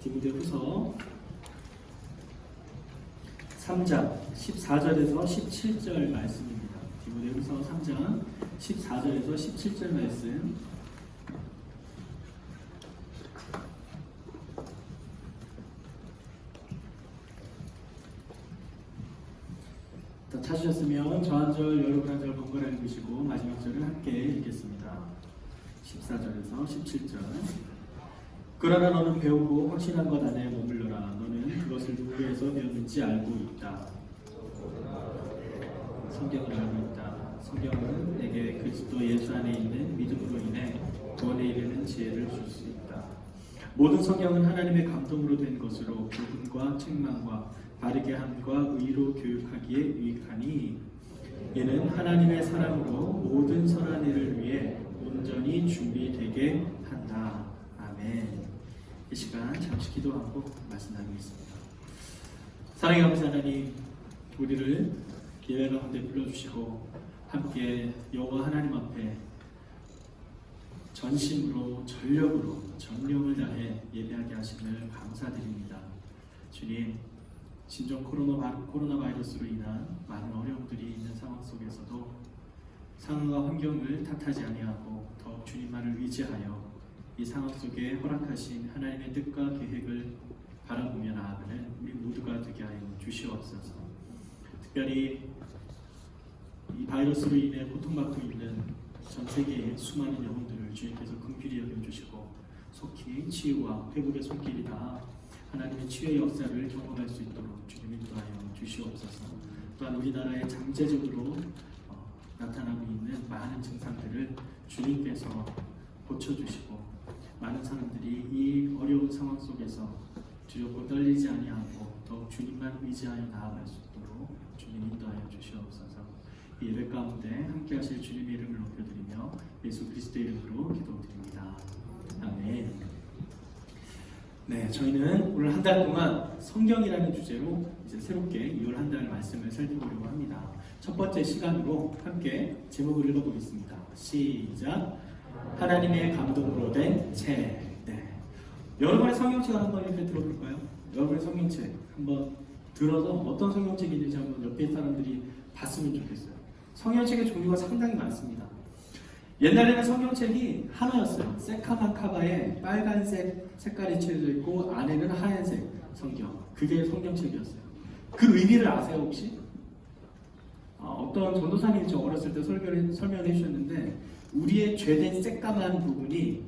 디모데후서 3장 14절에서 17절 말씀입니다. 디모데후서 3장 14절에서 17절 말씀. 찾으셨으면 저 한 절, 여러분 한 절 번갈아 읽으시고 마지막 절을 함께 읽겠습니다. 14절에서 17절. 그러나 너는 배우고 확신한 것 안에 머물러라. 너는 그것을 누구에서 배웠는지 알고 있다. 성경을 알고 있다. 성경은 내게 그리스도 예수 안에 있는 믿음으로 인해 구원에 이르는 지혜를 줄 수 있다. 모든 성경은 하나님의 감동으로 된 것으로 교훈과 책망과 바르게 함과 의로 교육하기에 유익하니 이는 하나님의 사랑으로 모든 선한 일을 위해 온전히 준비되게 한다. 아멘. 이 시간 잠시 기도하고 말씀 나누겠습니다. 사랑의 아버지 하나님, 우리를 예배 가운데 불러주시고 함께 여호와 하나님 앞에 전심으로 전력으로 정령을 다해 예배하게 하심을 감사드립니다. 주님, 신종 코로나 바이러스로 인한 많은 어려움들이 있는 상황 속에서도 상황과 환경을 탓하지 아니하고 더욱 주님만을 의지하여 이 상황 속에 허락하신 하나님의 뜻과 계획을 바라보며 나아가는 우리 모두가 되게 하여 주시옵소서. 특별히 이 바이러스로 인해 고통받고 있는 전 세계의 수많은 영혼들을 주님께서 긍휼히 여겨주시고 속히 치유와 회복의 손길이 다 하나님의 치유의 역사를 경험할 수 있도록 주님 인도하여 주시옵소서. 또한 우리나라에 잠재적으로 나타나고 있는 많은 증상들을 주님께서 고쳐주시고 많은 사람들이 이 어려운 상황 속에서 두렵고 떨리지 아니하고 더욱 주님만 의지하여 나아갈 수 있도록 주님 인도하여 주시옵소서. 이 예배 가운데 함께 하실 주님의 이름을 높여드리며 예수 그리스도의 이름으로 기도드립니다. 아멘. 네, 저희는 오늘 한 달 동안 성경이라는 주제로 이제 새롭게 2월 한 달 말씀을 살펴보려고 합니다. 첫 번째 시간으로 함께 제목을 읽어보겠습니다. 시작. 하나님의 감동으로 된 책. 네. 여러분의 성경책 한번 이렇게 들어볼까요? 여러분의 성경책 한번 들어서 어떤 성경책이 있는지 한번 옆에 사람들이 봤으면 좋겠어요. 성경책의 종류가 상당히 많습니다. 옛날에는 성경책이 하나였어요. 새카만 카바에 빨간색 색깔이 칠해져 있고 안에는 하얀색 성경. 그게 성경책이었어요. 그 의미를 아세요 혹시? 어떤 전도사님이 저 어렸을 때 설명해 주셨는데 우리의 죄된 새까만 부분이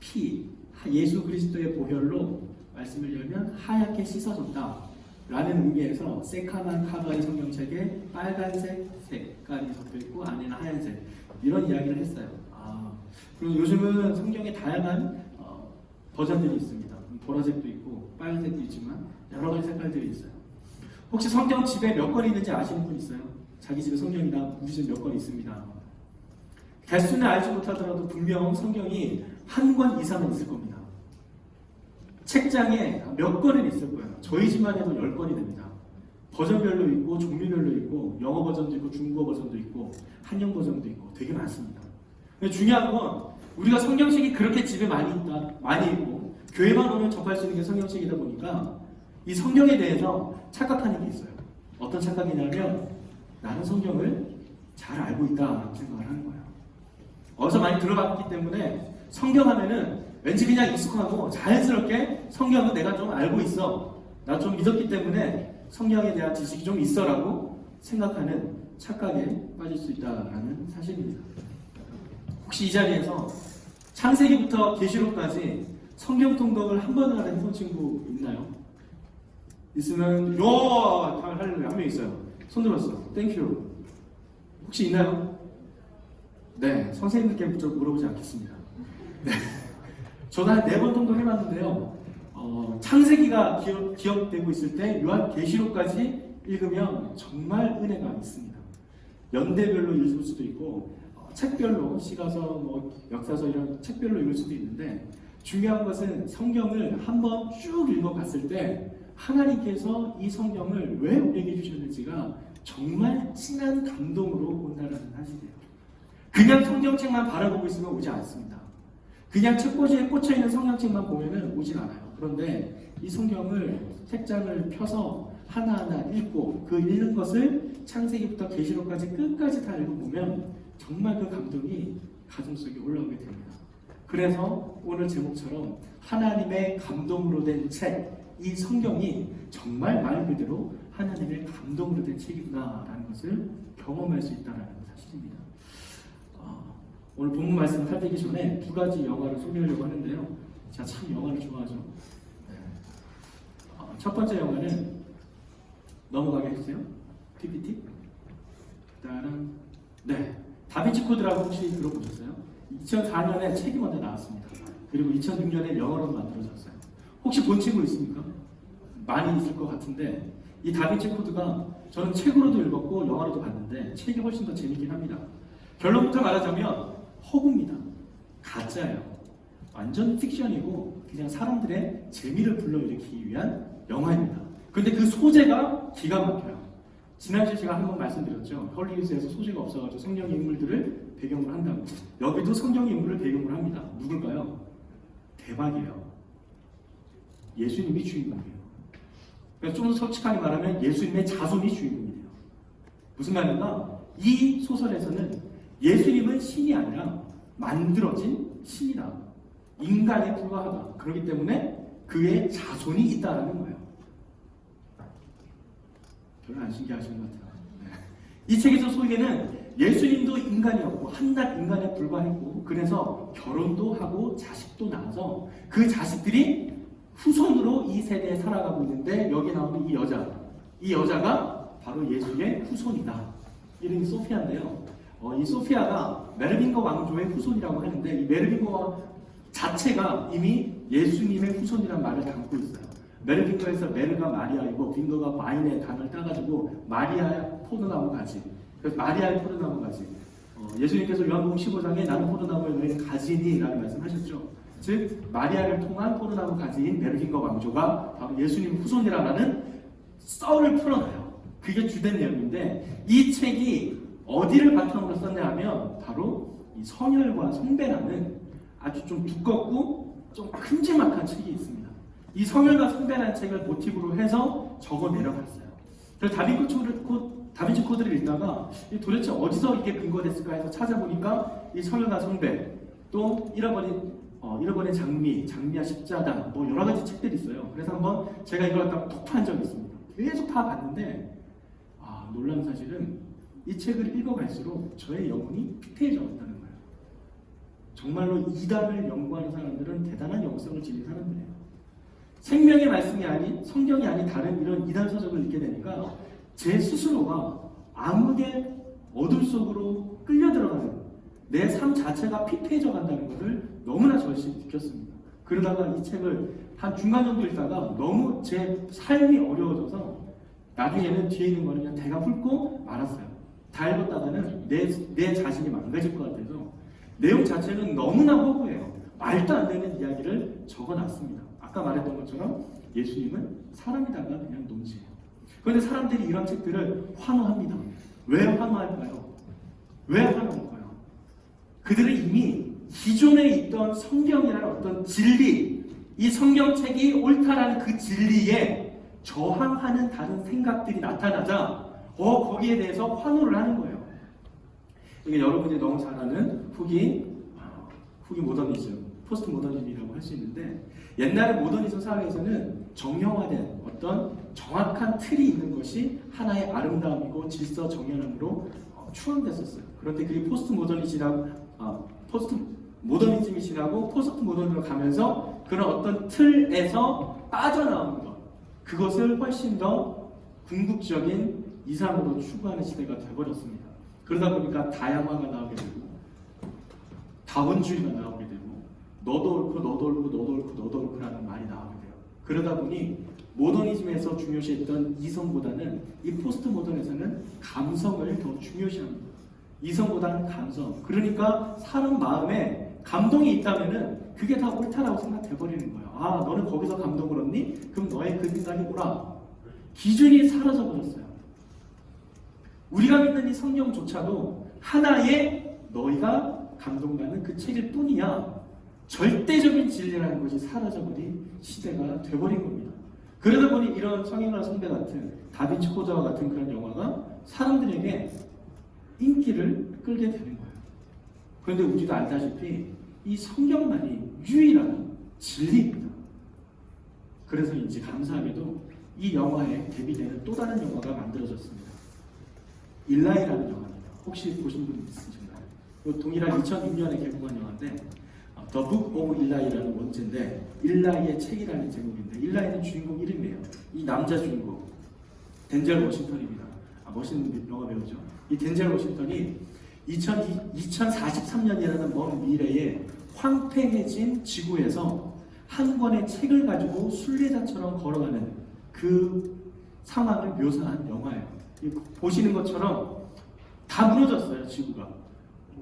피, 예수 그리스도의 보혈로 말씀을 열면 하얗게 씻어졌다 라는 의미에서 새카만 카바의 성경책에 빨간색 색깔이 섞여있고 안에는 하얀색 이런 이야기를 했어요. 그리고 요즘은 성경에 다양한 버전들이 있습니다. 보라색도 있고 빨간색도 있지만 여러 가지 색깔들이 있어요. 혹시 성경 집에 몇 권 있는지 아시는 분 있어요? 자기 집에 성경이나 우리 집에 몇 권 있습니다. 개수는 알지 못하더라도 분명 성경이 한 권 이상은 있을 겁니다. 책장에 몇 권은 있을 거예요. 저희 집만 해도 10권이 됩니다. 버전별로 있고 종류별로 있고 영어 버전도 있고 중국어 버전도 있고 한영 버전도 있고 되게 많습니다. 근데 중요한 건 우리가 성경책이 그렇게 집에 많이 있고 교회만 오면 접할 수 있는 게 성경책이다 보니까 이 성경에 대해서 착각하는 게 있어요. 어떤 착각이냐면 나는 성경을 잘 알고 있다라고 생각을 하는 거예요. 어디서 많이 들어봤기 때문에 성경 하면은 왠지 그냥 익숙하고 자연스럽게 성경은 내가 좀 알고 있어. 나 좀 믿었기 때문에 성경에 대한 지식이 좀 있어라고 생각하는 착각에 빠질 수 있다는 사실입니다. 혹시 이 자리에서 창세기부터 계시록까지 성경 통독을 한 번 하는 해본 친구 있나요? 있으면 할렐루야 한 명 있어요. 손 들었어. 땡큐. 혹시 있나요? 네, 선생님들께 물어보지 않겠습니다. 네. 저도 한 4번 통독 해봤는데요. 창세기가 기억되고 있을 때 요한계시록까지 읽으면 정말 은혜가 있습니다. 연대별로 읽을 수도 있고 책별로 시가서, 역사서 이런 책별로 읽을 수도 있는데 중요한 것은 성경을 한번 쭉 읽어봤을 때 하나님께서 이 성경을 왜 우리에게 주셨는지가 정말 진한 감동으로 온다는 사실이에요. 그냥 성경책만 바라보고 있으면 오지 않습니다. 그냥 책꽂이에 꽂혀있는 성경책만 보면 오질 않아요. 그런데 이 성경을 책장을 펴서 하나하나 읽고 그 읽는 것을 창세기부터 계시록까지 끝까지 다 읽어보면 정말 그 감동이 가슴속에 올라오게 됩니다. 그래서 오늘 제목처럼 하나님의 감동으로 된 책, 이 성경이 정말 말 그대로 하나님의 감동으로 된 책이구나라는 것을 경험할 수 있다는 사실입니다. 오늘 본문 말씀을 살피기 전에 두 가지 영화를 소개하려고 하는데요. 제가 참 영화를 좋아하죠. 첫 번째 영화는 넘어가게 해주세요. PPT. 그다음 다빈치 코드라고 혹시 들어보셨어요? 2004년에 책이 먼저 나왔습니다. 그리고 2006년에 영어로 만들어졌어요. 혹시 본 친구 있습니까? 많이 있을 것 같은데 이 다빈치 코드가 저는 책으로도 읽었고 영화로도 봤는데 책이 훨씬 더 재밌긴 합니다. 결론부터 말하자면 허구입니다. 가짜예요. 완전 픽션이고 그냥 사람들의 재미를 불러일으키기 위한 영화입니다. 그런데 그 소재가 기가 막혀요. 지난주에 제가 한번 말씀드렸죠. 헐리우드에서 소재가 없어가지고 성경 인물들을 배경으로 한다고. 여기도 성경 인물을 배경으로 합니다. 누굴까요? 대박이에요. 예수님이 주인공이에요. 그러니까 좀 더 솔직하게 말하면 예수님의 자손이 주인공이에요. 무슨 말인가? 이 소설에서는 예수님은 신이 아니라 만들어진 신이다. 인간에 불과하다. 그렇기 때문에 그의 자손이 있다라는 거예요. 별로 안 신기하시는 것 같아요. 이 책에서 소개는 예수님도 인간이었고 한낱 인간에 불과했고 그래서 결혼도 하고 자식도 낳아서 그 자식들이 후손으로 이 세대에 살아가고 있는데 여기 나오는 이 여자가 바로 예수의 후손이다. 이름이 소피아인데요. 이 소피아가 메르빈거 왕조의 후손이라고 하는데 이 메르빈거 자체가 이미 예수님의 후손이라는 말을 담고 있어요. 메르빈거에서 메르가 마리아이고 빈거가 와인의 단을 따가지고 마리아의 포도나무 가지. 그래서 마리아의 포도나무 가지. 예수님께서 요한복음 15장에 나는 포도나무에 너희는 가지니 라는 말씀하셨죠. 즉 마리아를 통한 포도나무 가지인 메르빈거 왕조가 바로 예수님 후손이라는 썰을 풀어놔요. 그게 주된 내용인데 이 책이 어디를 바탕으로 썼냐 하면 바로 이 성혈과 성배라는 아주 좀 두껍고 좀 큼지막한 책이 있습니다. 이 성혈과 성배라는 책을 모티브로 해서 적어 내려갔어요. 그래서 다빈치 코드를 읽다가 도대체 어디서 이게 근거됐을까 해서 찾아보니까 이 성혈과 성배 또 잃어버린 장미야 십자단 뭐 여러 가지 책들이 있어요. 그래서 한번 제가 이걸 갖다 푹 판 적이 있습니다. 계속 다 봤는데 놀라운 사실은 이 책을 읽어갈수록 저의 영혼이 피폐해졌다는 거예요. 정말로 이단을 연구하는 사람들은 대단한 영성을 지닌 사람들이에요. 생명의 말씀이 아닌 성경이 아닌 다른 이런 이단 서적을 읽게 되니까 제 스스로가 암흑의 어둠 속으로 끌려 들어가는 내 삶 자체가 피폐해져 간다는 것을 너무나 절실히 느꼈습니다. 그러다가 이 책을 한 중간 정도 읽다가 너무 제 삶이 어려워져서 나중에는 뒤에 있는 거는 그냥 대강 훑고 말았어요. 다 읽었다가는 내 자신이 망가질 것 같아서 내용 자체는 너무나 허구해요. 말도 안 되는 이야기를 적어놨습니다. 아까 말했던 것처럼 예수님은 사람이다가 그냥 논지예요. 그런데 사람들이 이런 책들을 환호합니다. 왜 환호할까요? 왜 환호할까요? 그들은 이미 기존에 있던 성경이라는 어떤 진리, 이 성경책이 옳다라는 그 진리에 저항하는 다른 생각들이 나타나자 거기에 대해서 환호를 하는 거예요. 이게 여러분이 너무 잘 아는 후기 모더니즘, 포스트 모더니즘이라고 할 수 있는데 옛날에 모더니즘 사회에서는 정형화된 어떤 정확한 틀이 있는 것이 하나의 아름다움이고 질서 정연함으로 추앙됐었어요. 그런데 그게 포스트 모더니즘이 지나고 포스트 모더니즘으로 가면서 그런 어떤 틀에서 빠져나오는 것, 그것을 훨씬 더 궁극적인 이상으로 추구하는 시대가 되어버렸습니다. 그러다 보니까 다양화가 나오게 되고 다원주의가 나오게 되고 너도 옳고 라는 말이 나오게 돼요. 그러다 보니 모더니즘에서 중요시했던 이성보다는 이 포스트 모던에서는 감성을 더 중요시합니다. 이성보다는 감성. 그러니까 사람 마음에 감동이 있다면은 그게 다 옳다라고 생각해버리는 거예요. 너는 거기서 감동을 얻니? 그럼 너의 그 생각이 옳아. 기준이 사라져버렸어요. 우리가 믿는 이 성경조차도 하나의 너희가 감동받는 그 책일 뿐이야 절대적인 진리라는 것이 사라져버린 시대가 돼버린 겁니다. 그러다 보니 이런 성인과 성대 같은 다빈치 코드와 같은 그런 영화가 사람들에게 인기를 끌게 되는 거예요. 그런데 우리도 알다시피 이 성경만이 유일한 진리입니다. 그래서인지 감사하게도 이 영화에 대비되는 또 다른 영화가 만들어졌습니다. 일라이라는 영화입니다. 혹시 보신 분 있으신가요? 동일한 2006년에 개봉한 영화인데 The Book of Eli라는 원제인데 일라이의 책이라는 제목인데 일라이는 주인공 이름이에요. 이 남자 주인공 덴젤 워싱턴입니다. 멋있는 영화 배우죠. 이 덴젤 워싱턴이 2043년이라는 먼 미래에 황폐해진 지구에서 한 권의 책을 가지고 순례자처럼 걸어가는 그 상황을 묘사한 영화예요. 보시는 것처럼 다 무너졌어요. 지구가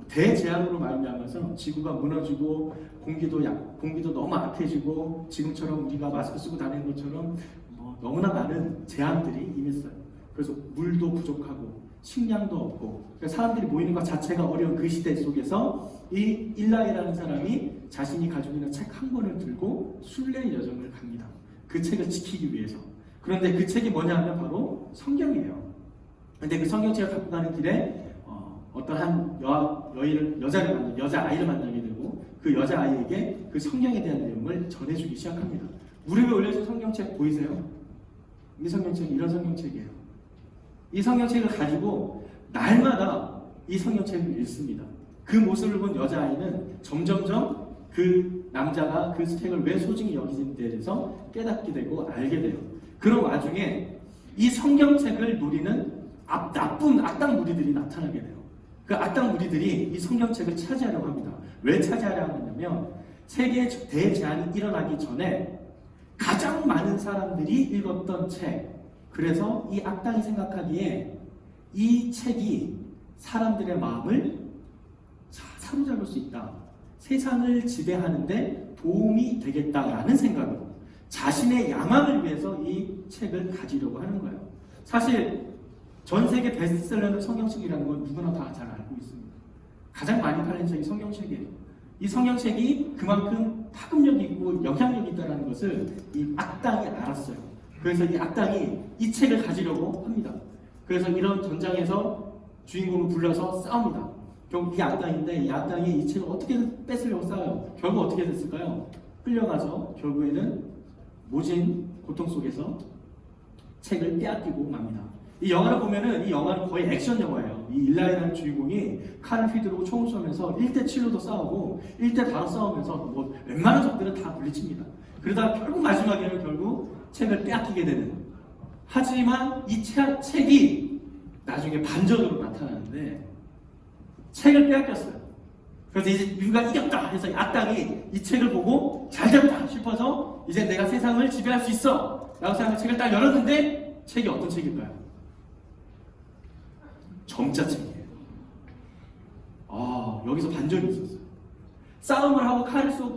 대재앙으로 말미암아서 지구가 무너지고 공기도 너무 악해지고 지금처럼 우리가 마스크 쓰고 다니는 것처럼 너무나 많은 재앙들이 임했어요. 그래서 물도 부족하고 식량도 없고 그러니까 사람들이 모이는 것 자체가 어려운 그 시대 속에서 이 일라이라는 사람이 자신이 가지고 있는 책 한 권을 들고 순례 여정을 갑니다. 그 책을 지키기 위해서. 그런데 그 책이 뭐냐 하면 바로 성경이에요. 근데 그 성경책을 갖고 가는 길에 어떤 한 여자아이를 만나게 되고 그 여자아이에게 그 성경에 대한 내용을 전해주기 시작합니다. 무릎에 올려진 성경책 보이세요? 이 성경책이 이런 성경책이에요. 이 성경책을 가지고 날마다 이 성경책을 읽습니다. 그 모습을 본 여자아이는 점점점 그 남자가 그 책을 왜 소중히 여기는지에 대해서 깨닫게 되고 알게 돼요. 그런 와중에 이 성경책을 노리는 나쁜 악당 무리들이 나타나게 돼요. 그 악당 무리들이 이 성경책을 차지하려고 합니다. 왜 차지하려고 하냐면 세계 대재앙이 일어나기 전에 가장 많은 사람들이 읽었던 책. 그래서 이 악당이 생각하기에 이 책이 사람들의 마음을 사로잡을 수 있다. 세상을 지배하는데 도움이 되겠다라는 생각으로 자신의 야망을 위해서 이 책을 가지려고 하는 거예요. 사실 전 세계 베스트셀러는 성경책이라는 건 누구나 다 잘 알고 있습니다. 가장 많이 팔린 책이 성경책이에요. 이 성경책이 그만큼 파급력이 있고 영향력이 있다는 것을 이 악당이 알았어요. 그래서 이 악당이 이 책을 가지려고 합니다. 그래서 이런 전장에서 주인공을 불러서 싸웁니다. 결국 이 악당인데 이 악당이 이 책을 어떻게든 뺏으려고 싸워요. 결국 어떻게 됐을까요? 끌려가서 결국에는 모진 고통 속에서 책을 빼앗기고 맙니다. 이 영화를 보면은 이 영화는 거의 액션 영화예요. 이 일라이라는 주인공이 칼을 휘두르고 총을 쏘면서 1대7로도 싸우고 1대4로 싸우면서 웬만한 적들은 다 물리칩니다. 그러다가 결국 마지막에는 결국 책을 빼앗기게 되는. 하지만 이 책이 나중에 반전으로 나타나는데 책을 빼앗겼어요. 그래서 이제 우리가 이겼다 해서 악당이 이 책을 보고 잘 됐다 싶어서 이제 내가 세상을 지배할 수 있어 라고 생각해서 책을 딱 열었는데 책이 어떤 책일까요? 점자책이에요. 여기서 반전이 있었어요. 싸움을 하고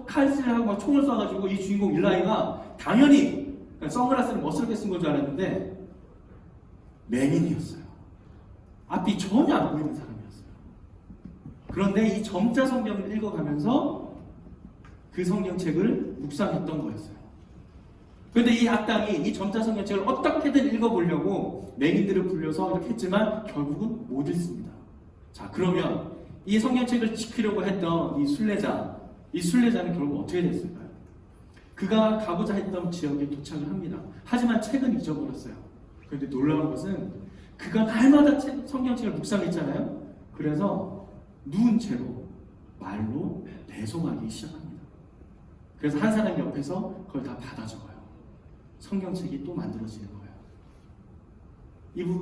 칼질을 하고 막 총을 쏴가지고 이 주인공 일라이가 당연히 선글라스를 멋스럽게 쓴 건 줄 알았는데 맹인이었어요. 앞이 전혀 안 보이는 사람이었어요. 그런데 이 점자 성경을 읽어가면서 그 성경책을 묵상했던 거였어요. 그런데 이 악당이 이 점자 성경책을 어떻게든 읽어보려고 맹인들을 불려서 이렇게 했지만 결국은 못 읽습니다. 자, 그러면 이 성경책을 지키려고 했던 이 순례자는 결국 어떻게 됐을까요? 그가 가고자 했던 지역에 도착을 합니다. 하지만 책은 잊어버렸어요. 그런데 놀라운 것은 그가 날마다 성경책을 묵상했잖아요. 그래서 누운 채로 말로 배송하기 시작합니다. 그래서 한 사람이 옆에서 그걸 다 받아 적어요. 성경책이 또 만들어지는 거예요.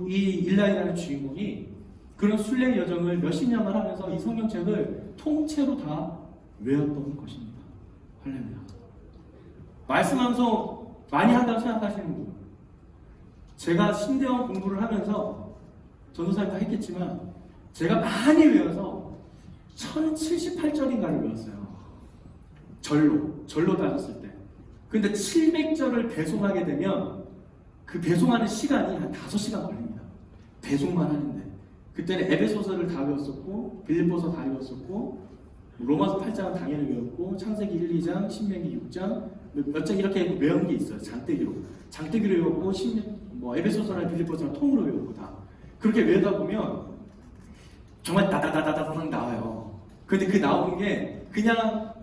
이 일라이라는 주인공이 그런 순례 여정을 몇십 년을 하면서 이 성경책을 통째로 다 외웠던 것입니다. 할렐루야. 말씀하면서 많이 한다고 생각하시는 분, 제가 신대원 공부를 하면서 전도사님 다 했겠지만 제가 많이 외워서 1078절인가를 외웠어요. 절로 따졌을 때. 근데 700절을 배송하게 되면 그 배송하는 시간이 한 5시간 걸립니다. 배송만 하는데. 그때는 에베소서를 다 외웠었고 빌립보서 다 외웠었고 로마서 8장은 당연히 외웠고 창세기 1, 2장, 신명기 6장 몇 장 이렇게 외운 게 있어요. 장대기로 외웠고 에베소서나 빌립보서나 통으로 외웠고 다 그렇게 외우다 보면 정말 다다다다다닥 나와요. 근데 그 나오는 게 그냥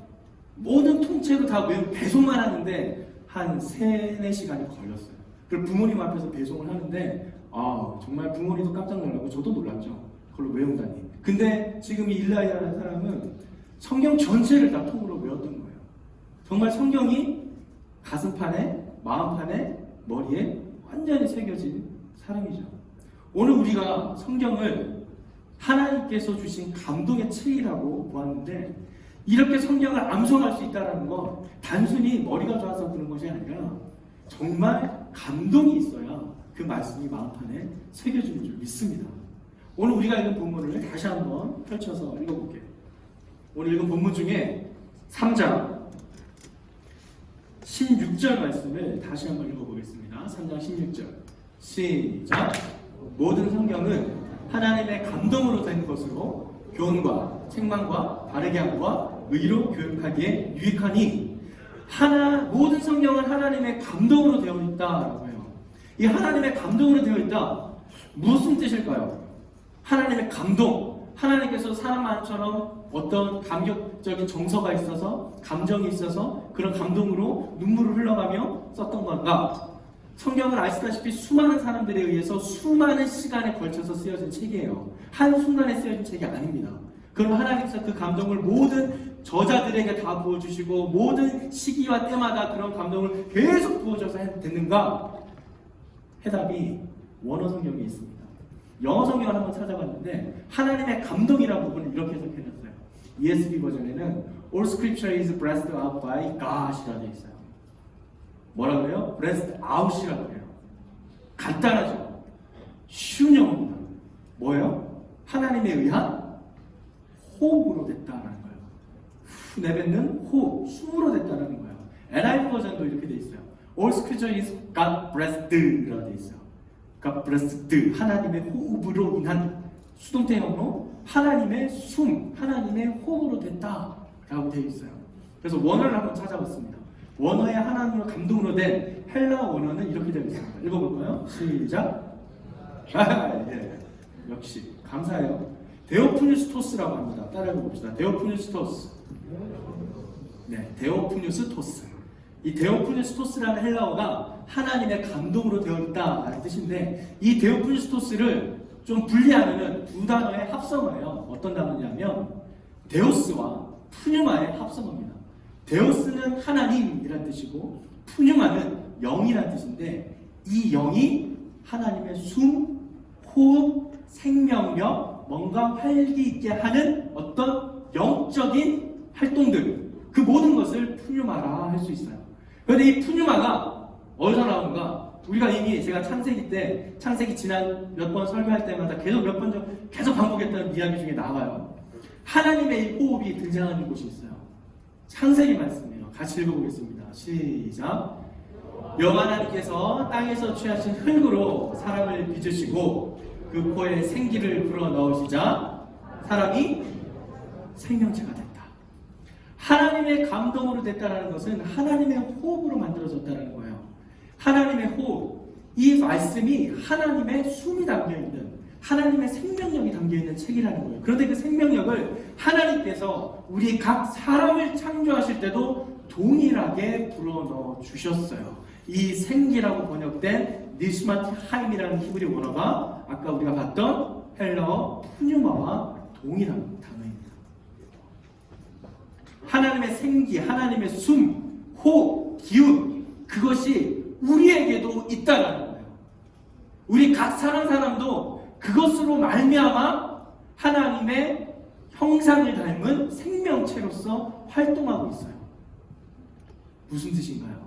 모든 통째로 다 배송만 하는데 한 3-4시간이 걸렸어요. 그리고 부모님 앞에서 배송을 하는데 정말 부모님도 깜짝 놀라고 저도 놀랐죠. 그걸로 외운다니. 근데 지금 이 일라이라는 사람은 성경 전체를 다 통으로 외웠던 거예요. 정말 성경이 가슴판에, 마음판에, 머리에 완전히 새겨진 사람이죠. 오늘 우리가 성경을 하나님께서 주신 감동의 책이라고 보았는데 이렇게 성경을 암송할 수 있다는 건 단순히 머리가 좋아서 그런 것이 아니라 정말 감동이 있어야 그 말씀이 마음판에 새겨지는 줄 믿습니다. 오늘 우리가 읽은 본문을 다시 한번 펼쳐서 읽어볼게요. 오늘 읽은 본문 중에 3장 16절 말씀을 다시 한번 읽어보겠습니다. 3장 16절 시작. 모든 성경은 하나님의 감동으로 된 것으로 교훈과 책망과 바르게 함과 의로 교육하기에 유익하니 모든 성경은 하나님의 감동으로 되어 있다라고 해요. 이 하나님의 감동으로 되어 있다 무슨 뜻일까요? 하나님의 감동, 하나님께서 사람처럼 어떤 감격적인 정서가 있어서 감정이 있어서 그런 감동으로 눈물을 흘러가며 썼던 건가? 성경은 아시다시피 수많은 사람들에 의해서 수많은 시간에 걸쳐서 쓰여진 책이에요. 한순간에 쓰여진 책이 아닙니다. 그럼 하나님께서 그 감동을 모든 저자들에게 다 부어주시고 모든 시기와 때마다 그런 감동을 계속 부어줘서 됐는가? 해답이 원어 성경에 있습니다. 영어 성경을 한번 찾아봤는데 하나님의 감동이라는 부분을 이렇게 해석해놨어요. ESV 버전에는 All Scripture is breathed out by God이라고 되어 있어요. 뭐라고 해요? breathed out이라고 해요. 간단하죠? 쉬운 영어입니다. 뭐예요? 하나님에 의한 호흡으로 됐다라는 거예요. 내뱉는 호흡, 숨으로 됐다라는 거예요. NIV 버전도 이렇게 되어 있어요. All Scripture is God breathed 이라고 되어 있어요. God breathed, 하나님의 호흡으로 인한 수동태 영어로 하나님의 숨, 하나님의 호흡으로 됐다라고 되어 있어요. 그래서 원어를 한번 찾아봤습니다. 원어의 하나님의 감동으로 된 헬라 원어는 이렇게 되어 있습니다. 읽어볼까요? 시작. 예. 역시 감사해요. 데오프뉴스토스라고 합니다. 따라해 봅시다. 데오프뉴스토스. 네, 데오프뉴스토스. 이 데오프뉴스토스라는 헬라어가 하나님의 감동으로 되어 있다라는 뜻인데 이 데오프뉴스토스를 좀 분리하면은 두 단어의 합성어예요. 어떤 단어냐면 데오스와 푸뉴마의 합성어입니다. 데오스는 하나님이란 뜻이고 푸뉴마는 영이란 뜻인데 이 영이 하나님의 숨, 호흡, 생명력, 뭔가 활기 있게 하는 어떤 영적인 활동들 그 모든 것을 푸뉴마라 할 수 있어요. 그런데 이 푸뉴마가 어디서 나오는가? 우리가 이미 제가 창세기 지난 몇 번 설교할 때마다 계속 반복했던 이야기 중에 나와요. 하나님의 호흡이 등장하는 곳이 있어요. 창세기 말씀이에요. 같이 읽어보겠습니다. 시작. 여호와 하나님께서 땅에서 취하신 흙으로 사람을 빚으시고 그 코에 생기를 불어넣으시자 사람이 생명체가 됐다. 하나님의 감동으로 됐다는 것은 하나님의 호흡으로 만들어졌다는 거예요. 하나님의 호흡, 이 말씀이 하나님의 숨이 담겨있는 하나님의 생명력이 담겨있는 책이라는 거예요. 그런데 그 생명력을 하나님께서 우리 각 사람을 창조하실 때도 동일하게 불어넣어 주셨어요. 이 생기라고 번역된 니스마트 하임이라는 히브리 원어가 아까 우리가 봤던 헬라어 푸뉴마와 동일한 단어입니다. 하나님의 생기, 하나님의 숨, 호흡, 기운 그것이 우리에게도 있다라는 거예요. 우리 각 사람도 그것으로 말미암아 하나님의 형상을 닮은 생명체로서 활동하고 있어요. 무슨 뜻인가요?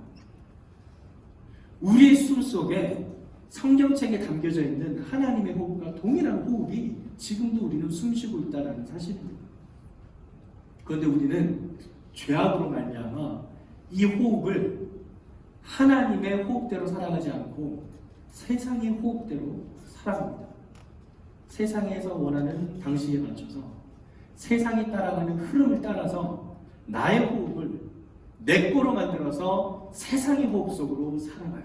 우리의 숨 속에 성경책에 담겨져 있는 하나님의 호흡과 동일한 호흡이 지금도 우리는 숨쉬고 있다는 사실입니다. 그런데 우리는 죄악으로 말미암아 이 호흡을 하나님의 호흡대로 살아가지 않고 세상의 호흡대로 살아갑니다. 세상에서 원하는 방식에 맞춰서 세상이 따라가는 흐름을 따라서 나의 호흡을 내 거로 만들어서 세상의 호흡 속으로 살아가요.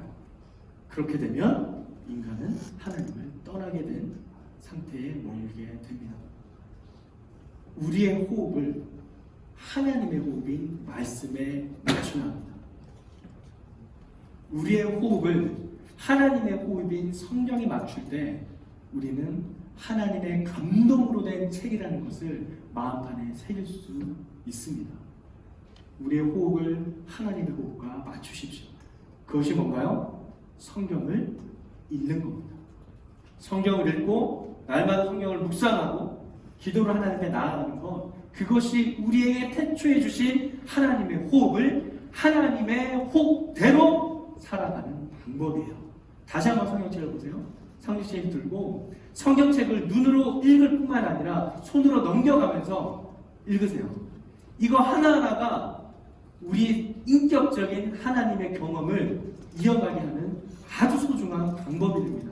그렇게 되면 인간은 하나님을 떠나게 된 상태에 머물게 됩니다. 우리의 호흡을 하나님의 호흡인 말씀에 맞춰야 합니다. 우리의 호흡을 하나님의 호흡인 성경에 맞출 때 우리는 하나님의 감동으로 된 책이라는 것을 마음판에 새길 수 있습니다. 우리의 호흡을 하나님의 호흡과 맞추십시오. 그것이 뭔가요? 성경을 읽는 겁니다. 성경을 읽고 날마다 성경을 묵상하고 기도를 하나님께 나아가는 것, 그것이 우리에게 태초해 주신 하나님의 호흡을 하나님의 호흡대로 살아가는 방법이에요. 다시 한번 성경책을 보세요. 성경책 들고 성경책을 눈으로 읽을 뿐만 아니라 손으로 넘겨가면서 읽으세요. 이거 하나하나가 우리 인격적인 하나님의 경험을 이어가게 하는 아주 소중한 방법이 됩니다.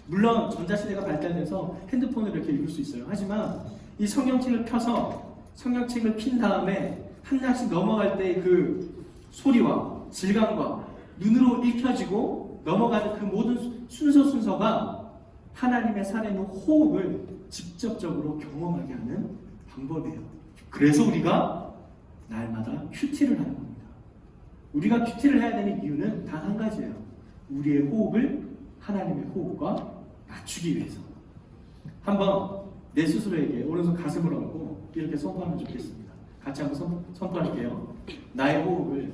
물론 전자시대가 발달돼서 핸드폰으로 이렇게 읽을 수 있어요. 하지만 이 성경책을 펴서 성경책을 핀 다음에 한 장씩 넘어갈 때 그 소리와 질감과 눈으로 읽혀지고 넘어가는 그 모든 순서가 하나님의 살아있는 호흡을 직접적으로 경험하게 하는 방법이에요. 그래서 우리가 날마다 큐티를 하는 겁니다. 우리가 큐티를 해야 되는 이유는 단 한 가지예요. 우리의 호흡을 하나님의 호흡과 맞추기 위해서. 한번 내 스스로에게 오른손 가슴을 얹고 이렇게 선포하면 좋겠습니다. 같이 한번 선포할게요. 나의 호흡을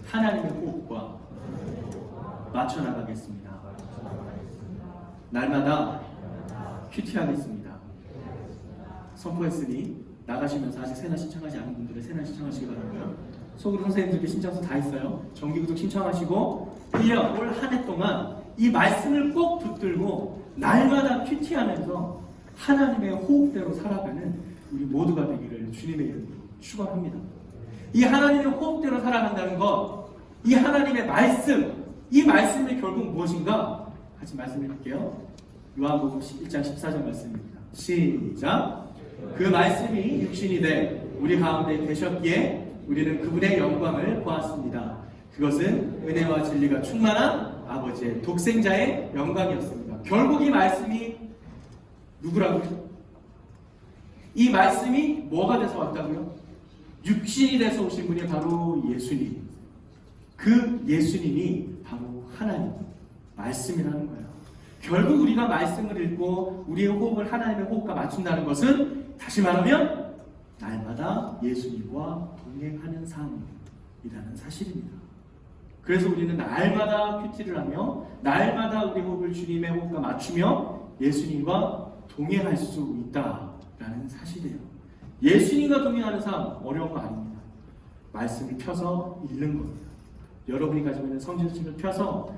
하나님의 호흡과 맞춰 나가겠습니다. 날마다 큐티하겠습니다. 선포했으니 나가시면서 아직 세나 신청하지 않은 분들은 세나 신청하시기 바라고요. 속으로 선생님들께 신청서 다 있어요. 정기구독 신청하시고 1년 올 한 해 동안 이 말씀을 꼭 붙들고 날마다 큐티하면서 하나님의 호흡대로 살아가는 우리 모두가 되기를 주님의 이름으로 축원합니다. 이 하나님의 호흡대로 살아간다는 것, 이 하나님의 말씀, 이 말씀이 결국 무엇인가? 같이 말씀해 볼게요. 요한복음 1장 14절 말씀입니다. 시작! 그 말씀이 육신이 돼 우리 가운데 되셨기에 우리는 그분의 영광을 보았습니다. 그것은 은혜와 진리가 충만한 아버지의 독생자의 영광이었습니다. 결국 이 말씀이 누구라고요? 이 말씀이 뭐가 돼서 왔다고요? 육신이 돼서 오신 분이 바로 예수님. 그 예수님이 바로 하나님 말씀이라는 거예요. 결국 우리가 말씀을 읽고 우리의 호흡을 하나님의 호흡과 맞춘다는 것은 다시 말하면 날마다 예수님과 동행하는 삶이라는 사실입니다. 그래서 우리는 날마다 큐티를 하며 날마다 우리 호흡을 주님의 호흡과 맞추며 예수님과 동행할 수 있다라는 사실이에요. 예수님과 동행하는 삶 어려운 거 아닙니다. 말씀을 펴서 읽는 겁니다. 여러분이 가지고 있는 성경책을 펴서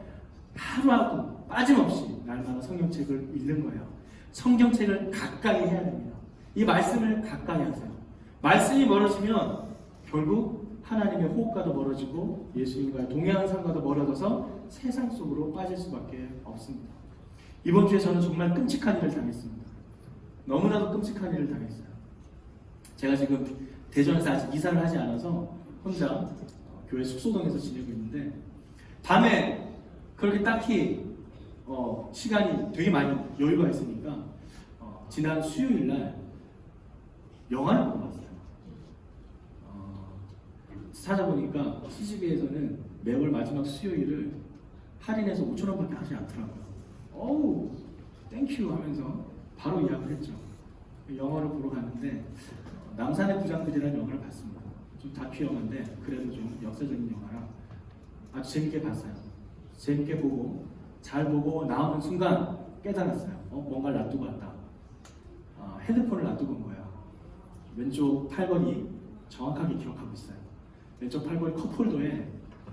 하루하루 빠짐없이 날마다 성경책을 읽는 거예요. 성경책을 가까이 해야 됩니다. 이 말씀을 가까이 하세요. 말씀이 멀어지면 결국 하나님의 호흡과도 멀어지고 예수님과의 동행하는 삶과도 멀어져서 세상 속으로 빠질 수밖에 없습니다. 이번 주에 저는 정말 끔찍한 일을 당했습니다. 너무나도 끔찍한 일을 당했어요. 제가 지금 대전에서 아직 이사를 하지 않아서 혼자 교회 숙소동에서 지내고 있는데 밤에 그렇게 딱히 시간이 되게 많이 여유가 있으니까 지난 수요일 날 영화를 보고 왔어요. 찾아보니까 CGV에서는 매월 마지막 수요일을 할인해서 5,000원밖에 하지 않더라고요. 어우, 땡큐 하면서 바로 예약을 했죠. 영화를 보러 갔는데 남산의 부장들이라는 영화를 봤습니다. 좀 다큐 영화인데 그래도 좀 역사적인 영화라 아주 재밌게 봤어요. 재밌게 보고 잘 보고 나오는 순간 깨달았어요. 뭔가를 놔두고 왔다. 핸드폰을 놔두고 온 거예요. 왼쪽 팔걸이 정확하게 기억하고 있어요. 왼쪽 팔걸이 컵홀더에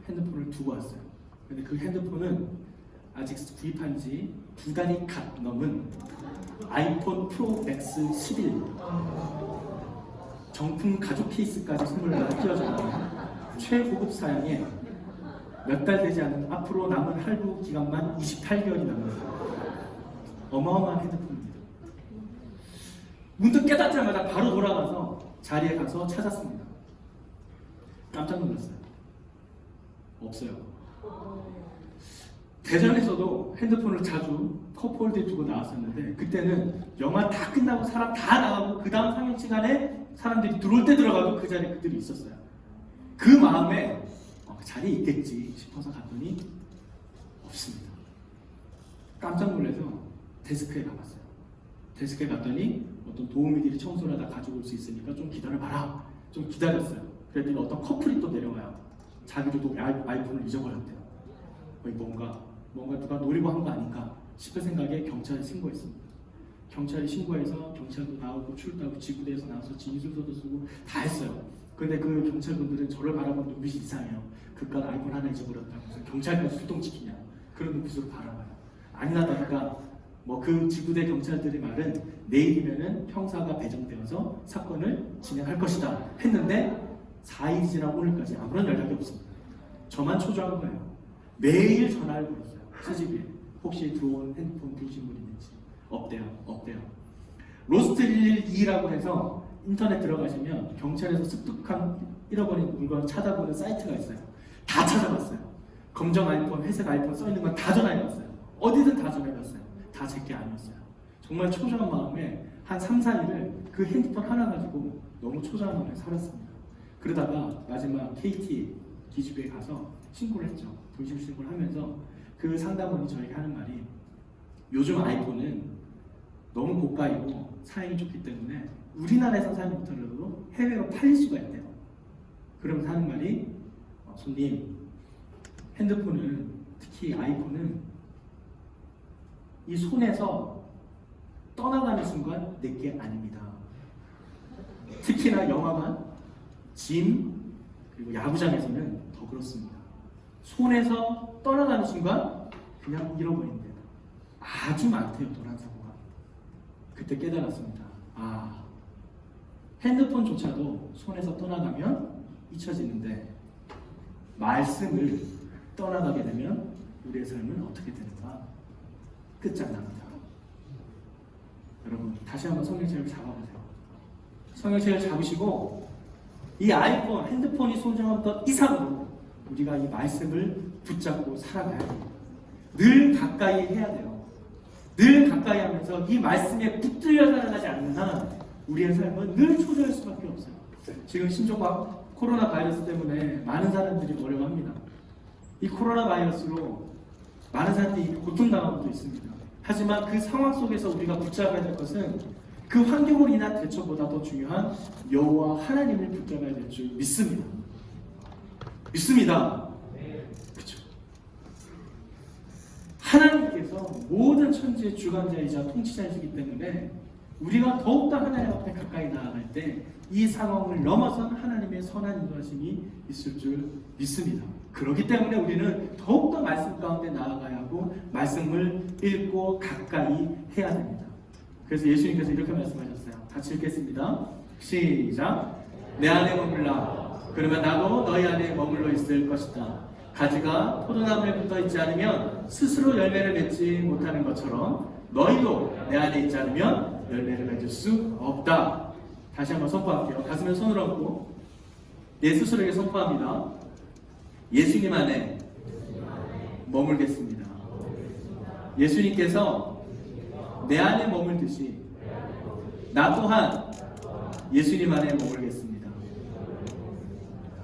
핸드폰을 두고 왔어요. 근데 그 핸드폰은 아직 구입한 지 2달이 갓 넘은 아이폰 프로 맥스 11입니다. 정품 가죽 케이스까지 선물로 끼워져 있는 최고급 사양에 몇 달 되지 않은 앞으로 남은 할부 기간만 28개월이 남은 어마어마한 핸드폰입니다. 문득 깨닫자마자 바로 돌아가서 자리에 가서 찾았습니다. 깜짝 놀랐어요. 없어요. 대전에서도 핸드폰을 자주 컵홀드에 두고 나왔었는데, 그때는 영화 다 끝나고 사람 다 나가고 그 다음 상영 시간에 사람들이 들어올 때 들어가도 그 자리에 그들이 있었어요. 그 마음에 그 자리에 있겠지 싶어서 갔더니 없습니다. 깜짝 놀라서 데스크에 가봤어요. 데스크에 갔더니 어떤 도우미들이 청소를 하다 가지고 올 수 있으니까 좀 기다려봐라. 좀 기다렸어요. 그랬더니 어떤 커플이 또 내려와요. 자기들도 아이폰을 잊어버렸대요. 뭔가 누가 노리고 한 거 아닌가 싶은 생각에 경찰에 신고했습니다. 경찰이 신고해서 경찰도 나오고 출두하고 지구대에서 나와서 진술서도 쓰고 다 했어요. 근데 그 경찰분들은 저를 바라보는 눈빛이 이상해요. 그깟 아이폰 하나 잊어버렸다고 해서 경찰까지 출동시키냐, 그런 눈빛으로 바라봐요. 아니나 다를까 그 지구대 경찰들의 말은 내일이면은 형사가 배정되어서 사건을 진행할 것이다 했는데 4일이 지나고 오늘까지 아무런 연락이 없습니다. 저만 초조한 거예요. 매일 전화를 걸었어요. 수집에 혹시 들어온 핸드폰 보신 분 있는지. 없대요. 로스트 112라고 해서 인터넷 들어가시면 경찰에서 습득한 잃어버린 물건을 찾아보는 사이트가 있어요. 다 찾아봤어요. 검정 아이폰, 회색 아이폰 써있는 건 다 전화해봤어요. 어디든 다 전화해봤어요. 다 제게 아니었어요. 정말 초조한 마음에 한 3, 4일을 그 핸드폰 하나 가지고 너무 초조한 마음에 살았습니다. 그러다가 마지막 KT 기지부에 가서 신고를 했죠. 분실 신고를 하면서 그 상담원이 저에게 하는 말이, 요즘 아이폰은 너무 고가이고 사양이 좋기 때문에 우리나라에서 사용 못하더라도 해외로 팔릴 수가 있대요. 그러면서 하는 말이, 손님, 핸드폰은, 특히 아이폰은 이 손에서 떠나가는 순간 내게 아닙니다. 특히나 영화관, 짐, 그리고 야구장에서는 더 그렇습니다. 손에서 떠나가는 순간 그냥 잃어버린대요. 아주 많대요, 도난 사고가. 그때 깨달았습니다. 핸드폰조차도 손에서 떠나가면 잊혀지는데 말씀을 떠나가게 되면 우리의 삶은 어떻게 되는가? 끝장납니다. 여러분, 다시 한번 성경책을 잡아보세요. 성경책을 잡으시고 이 아이폰, 핸드폰이 소중한 것 이상으로 우리가 이 말씀을 붙잡고 살아가야 돼요. 늘 가까이 해야 돼요. 늘 가까이 하면서 이 말씀에 붙들려 살아가지 않는 한 우리의 삶은 늘 초조할 수밖에 없어요. 지금 신종과 코로나 바이러스 때문에 많은 사람들이 어려워합니다. 이 코로나 바이러스로 많은 사람들이 고통당하고 있습니다. 하지만 그 상황 속에서 우리가 붙잡아야 될 것은 그 환경으로 인한 대처보다 더 중요한 여호와 하나님을 붙잡아야 될 줄 믿습니다. 그렇죠. 하나님께서 모든 천지의 주관자이자 통치자이시기 때문에 우리가 더욱더 하나님 앞에 가까이 나아갈 때 이 상황을 넘어선 하나님의 선한 인도하심이 있을 줄 믿습니다. 그렇기 때문에 우리는 더욱더 말씀 가운데 나아가야 하고 말씀을 읽고 가까이 해야 됩니다. 그래서 예수님께서 이렇게 말씀하셨어요. 같이 읽겠습니다. 시작. 내 안에 머물라. 그러면 나도 너희 안에 머물러 있을 것이다. 가지가 포도나무에 붙어 있지 않으면 스스로 열매를 맺지 못하는 것처럼 너희도 내 안에 있지 않으면 열매를 맺을 수 없다. 다시 한번 선포할게요. 가슴에 손을 얹고 내 스스로에게 선포합니다. 예수님 안에 머물겠습니다. 예수님께서 내 안에 머물듯이 나 또한 예수님 안에 머물겠습니다.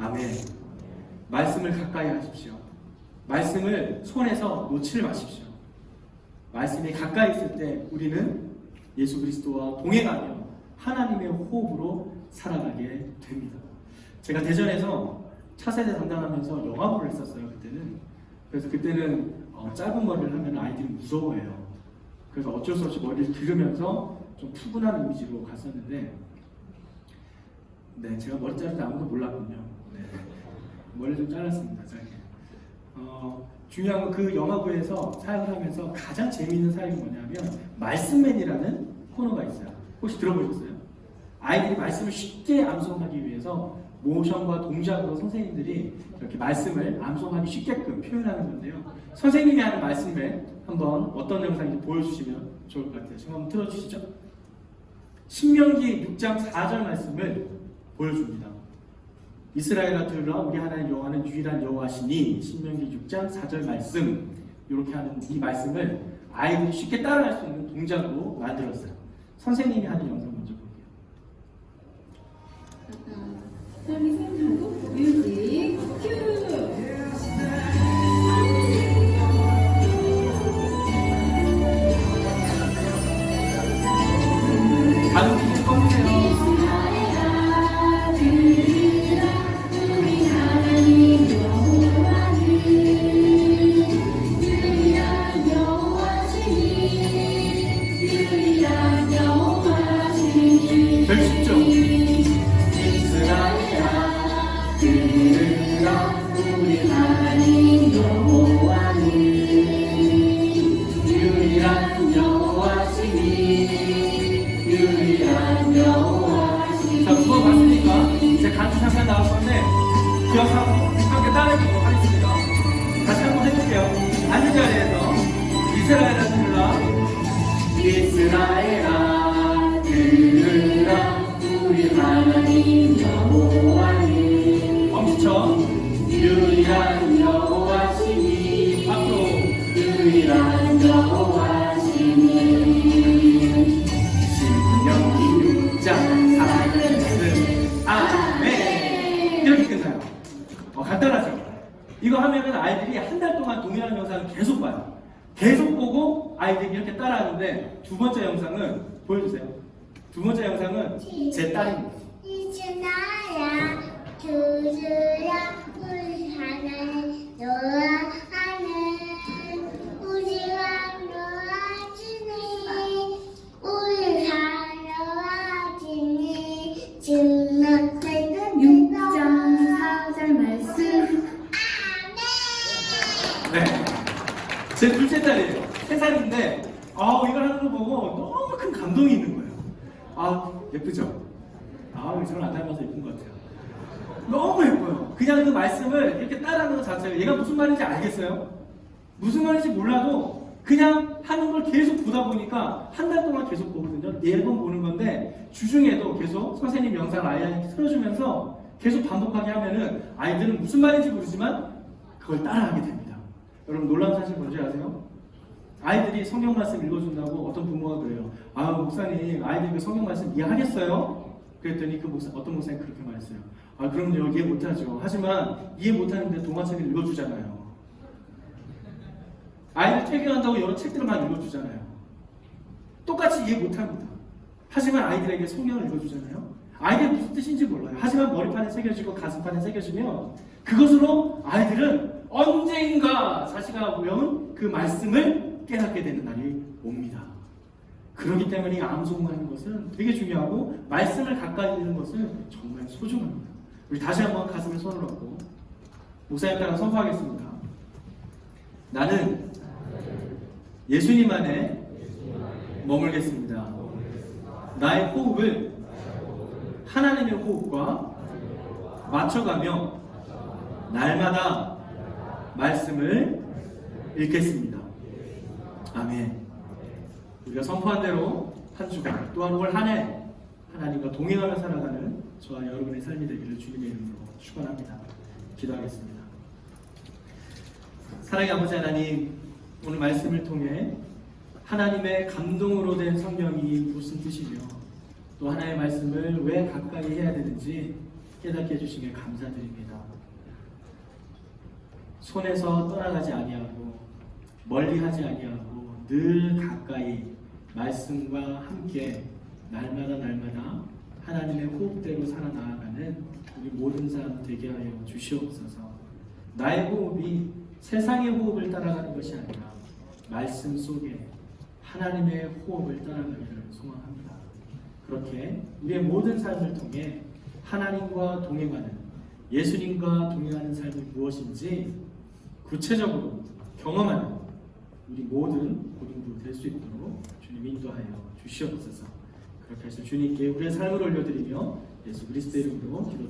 아멘. 말씀을 가까이 하십시오. 말씀을 손에서 놓지 마십시오. 말씀이 가까이 있을 때 우리는 예수 그리스도와 동행하며 하나님의 호흡으로 살아가게 됩니다. 제가 대전에서 차세대 담당하면서 영화부를 했었어요. 그래서 그때는 짧은 머리를 하면 아이들이 무서워해요. 그래서 어쩔 수 없이 머리를 기르면서 좀 푸근한 이미지로 갔었는데, 네, 제가 머리 자를 때 아무도 몰랐군요. 네, 머리 좀 잘랐습니다. 짧게. 중요한 건 그 영화부에서 사역을 하면서 가장 재미있는 사역이 뭐냐면 말씀맨이라는 코너가 있어요. 혹시 들어보셨어요? 아이들이 말씀을 쉽게 암송하기 위해서 모션과 동작으로 선생님들이 이렇게 말씀을 암송하기 쉽게끔 표현하는 건데요. 선생님이 하는 말씀에 한번 어떤 영상인지 보여주시면 좋을 것 같아요. 지금 한번 틀어주시죠. 신명기 6장 4절 말씀을 보여줍니다. 이스라엘아 들으라 우리 하나님 여호와는 유일한 여호와시니 신명기 6장 4절 말씀 이렇게 하는 이 말씀을 아이들이 쉽게 따라할 수 있는 동작으로 만들었어요. 선생님이 하는 영상 먼저 볼게요. 빨리 생각하고 뮤직 큐! 다른 분들 꺼주세요. 제일 쉽죠? 이스라엘아 들으라 우리 하나님 여호와는 유일한 여호와시니 유일한 여호와시니. 자, 그거 봤으니까 이제 간주 잠깐 나올 건데 기억하고 함께 따라해보도록 하겠습니다. 다시 한번 해볼게요. 앉은 자리에서 이스라엘아 들으라 이스라엘아 들으라 우리 하나님 여호와는 엄지쳐 유일한 여호와시니 앞으로 유일한 여호와시니. 신명기 6장 4절 아멘. 이렇게 끝나요. 간단하죠? 이거 하면은 아이들이 한 달 동안 동일한 영상을 계속 봐요. 계속 보고 아이들이 이렇게 따라하는데 두 번째 영상은 보여주세요. 두 번째 영상은 제 딸입니다. 이스라엘아 들으라 우리 하나님 여호와는 우리가 여호와시니 우리가 여호와시니 증명된 6장 4절 말씀. 네. 제 둘째 딸이에요. 3살인데, 이걸 하는 거 보고 너무 큰 감동이 있는 거예요. 예쁘죠? 저는 안 닮아서 예쁜 것 같아요. 너무 예뻐요. 그냥 그 말씀을 이렇게 따라하는 것 자체가 얘가 무슨 말인지 알겠어요? 무슨 말인지 몰라도 그냥 하는 걸 계속 보다 보니까 한 달 동안 계속 보거든요. 4번 보는 건데 주중에도 계속 선생님 영상을 아이한테 틀어주면서 계속 반복하게 하면은 아이들은 무슨 말인지 모르지만 그걸 따라하게 됩니다. 여러분 놀라운 사실 뭔지 아세요? 아이들이 성경 말씀 읽어준다고 어떤 부모가 그래요. 목사님 아이들이 그 성경 말씀 이해하겠어요? 그랬더니 어떤 목사님 그렇게 말했어요. 그럼요 이해 못하죠. 하지만 이해 못하는데 동화책을 읽어주잖아요. 아이들 퇴교한다고 여러 책들을 막 읽어주잖아요. 똑같이 이해 못합니다. 하지만 아이들에게 성경을 읽어주잖아요. 아이들이 무슨 뜻인지 몰라요. 하지만 머리판에 새겨지고 가슴판에 새겨지면 그것으로 아이들은 언젠가 자신가 외운 그 말씀을 깨닫게 되는 날이 옵니다. 그렇기 때문에 이 암송하는 것은 되게 중요하고 말씀을 가까이 듣는 것은 정말 소중합니다. 우리 다시 한번 가슴에 손을 얹고 목사님 따라 선포하겠습니다. 나는 예수님 안에 머물겠습니다. 나의 호흡을 하나님의 호흡과 맞춰가며 날마다 말씀을 읽겠습니다. 아멘. 우리가 선포한 대로 한 주간 또한 올 한 해 하나님과 동행하며 살아가는 저와 여러분의 삶이 되기를 주님의 이름으로 축원합니다. 기도하겠습니다. 사랑의 아버지 하나님, 오늘 말씀을 통해 하나님의 감동으로 된 성경이 무슨 뜻이며 또 하나님의 말씀을 왜 가까이 해야 되는지 깨닫게 해주시기에 감사드립니다. 손에서 떠나가지 아니하고 멀리하지 아니하고 늘 가까이 말씀과 함께 날마다 하나님의 호흡대로 살아나가는 우리 모든 사람 되게 하여 주시옵소서. 나의 호흡이 세상의 호흡을 따라가는 것이 아니라 말씀 속에 하나님의 호흡을 따라가기를 소망합니다. 그렇게 우리의 모든 삶을 통해 하나님과 동행하는, 예수님과 동행하는 삶이 무엇인지 구체적으로 경험하는 우리 모든 고등부 될 수 있도록 주님 인도하여 주시옵소서. 그렇게 해서 주님께 우리의 삶을 올려드리며 예수 그리스도의 이름으로 기도드립니다.